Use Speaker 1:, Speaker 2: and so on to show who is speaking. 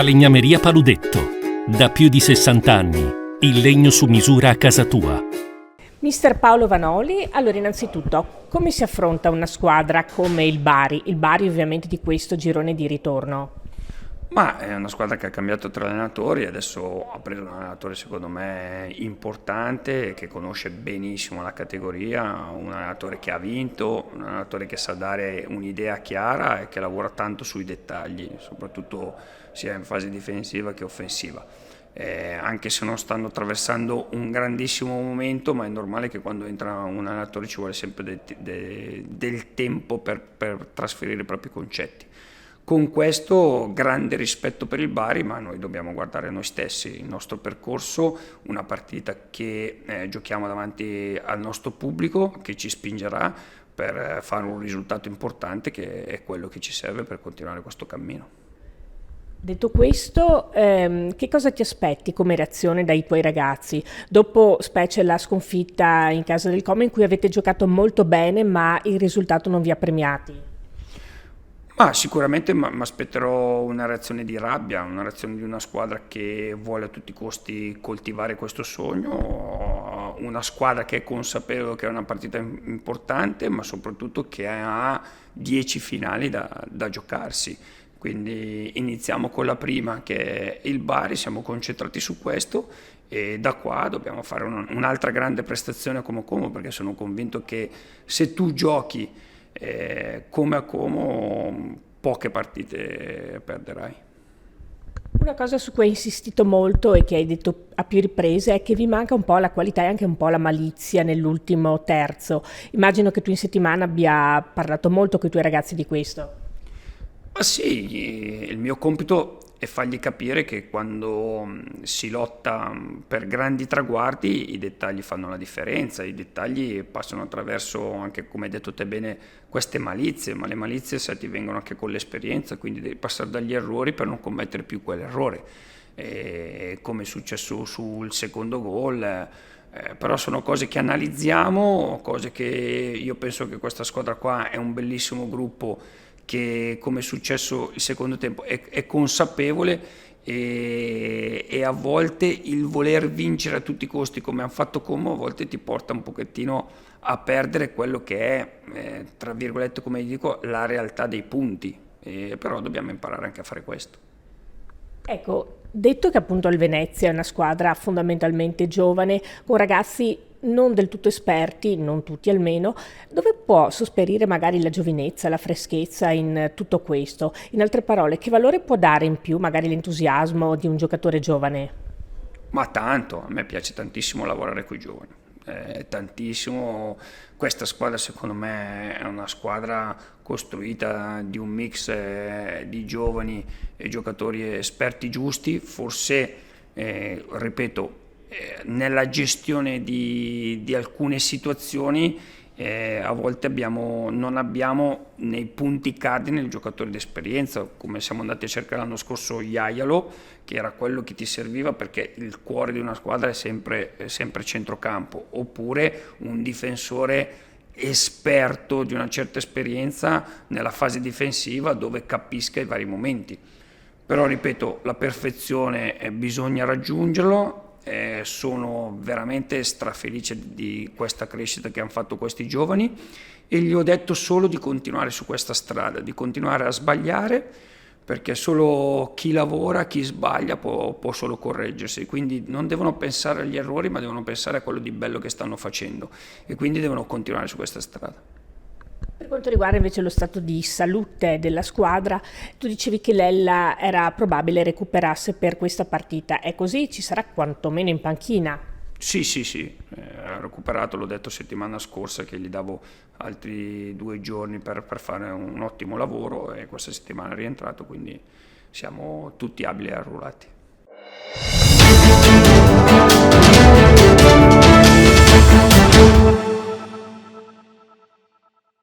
Speaker 1: Falegnameria Paludetto. Da più di 60 anni. Il legno su misura a casa tua.
Speaker 2: Mister Paolo Vanoli, allora innanzitutto, come si affronta una squadra come il Bari? Il Bari ovviamente di questo girone di ritorno.
Speaker 3: Ma è una squadra che ha cambiato tre allenatori e adesso ha preso un allenatore secondo me importante, che conosce benissimo la categoria, un allenatore che ha vinto, un allenatore che sa dare un'idea chiara e che lavora tanto sui dettagli, soprattutto sia in fase difensiva che offensiva. Anche se non stanno attraversando un grandissimo momento, ma è normale che quando entra un allenatore ci vuole sempre del tempo per trasferire i propri concetti. Con questo grande rispetto per il Bari, ma noi dobbiamo guardare noi stessi, il nostro percorso, una partita che giochiamo davanti al nostro pubblico, che ci spingerà per fare un risultato importante, che è quello che ci serve per continuare questo cammino.
Speaker 2: Detto questo, che cosa ti aspetti come reazione dai tuoi ragazzi? Dopo, specie la sconfitta in casa del Como in cui avete giocato molto bene, ma il risultato non vi ha premiati.
Speaker 3: Sicuramente mi aspetterò una reazione di rabbia, una reazione di una squadra che vuole a tutti i costi coltivare questo sogno, una squadra che è consapevole che è una partita importante, ma soprattutto che ha 10 finali da giocarsi. Quindi iniziamo con la prima, che è il Bari, siamo concentrati su questo e da qua dobbiamo fare un'altra grande prestazione come Como, perché sono convinto che se tu giochi come a Como poche partite perderai.
Speaker 2: Una cosa su cui hai insistito molto e che hai detto a più riprese è che vi manca un po' la qualità e anche un po' la malizia nell'ultimo terzo. Immagino che tu in settimana abbia parlato molto con i tuoi ragazzi di questo.
Speaker 3: Ma sì, il mio compito è fargli capire che quando si lotta per grandi traguardi i dettagli fanno la differenza, i dettagli passano attraverso anche, come hai detto te bene, queste malizie, ma le malizie se ti vengono anche con l'esperienza, quindi devi passare dagli errori per non commettere più quell'errore. E come è successo sul secondo gol, però sono cose che analizziamo, cose che io penso che questa squadra qua è un bellissimo gruppo che, come è successo il secondo tempo, è consapevole e a volte il voler vincere a tutti i costi come hanno fatto Como a volte ti porta un pochettino a perdere quello che è tra virgolette, come dico, la realtà dei punti, però dobbiamo imparare anche a fare questo.
Speaker 2: Ecco, detto che appunto il Venezia è una squadra fondamentalmente giovane, con ragazzi non del tutto esperti, non tutti almeno, dove può sosperire magari la giovinezza, la freschezza in tutto questo? In altre parole, che valore può dare in più magari l'entusiasmo di un giocatore giovane?
Speaker 3: Ma tanto, a me piace tantissimo lavorare con i giovani, tantissimo. Questa squadra secondo me è una squadra costruita di un mix di giovani e giocatori esperti giusti, forse, ripeto, nella gestione di alcune situazioni a volte non abbiamo nei punti cardine il giocatore d'esperienza, come siamo andati a cercare l'anno scorso Jaialo, che era quello che ti serviva perché il cuore di una squadra è sempre centrocampo, oppure un difensore esperto di una certa esperienza nella fase difensiva dove capisca i vari momenti. Però ripeto, la perfezione bisogna raggiungerlo. Sono veramente strafelice di questa crescita che hanno fatto questi giovani e gli ho detto solo di continuare su questa strada, di continuare a sbagliare, perché solo chi lavora, chi sbaglia può solo correggersi, quindi non devono pensare agli errori ma devono pensare a quello di bello che stanno facendo e quindi devono continuare su questa strada.
Speaker 2: Per quanto riguarda invece lo stato di salute della squadra, tu dicevi che Lella era probabile recuperasse per questa partita. È così? Ci sarà quantomeno in panchina?
Speaker 3: Sì, ha recuperato, l'ho detto settimana scorsa che gli davo altri 2 giorni per fare un ottimo lavoro e questa settimana è rientrato, quindi siamo tutti abili e arruolati.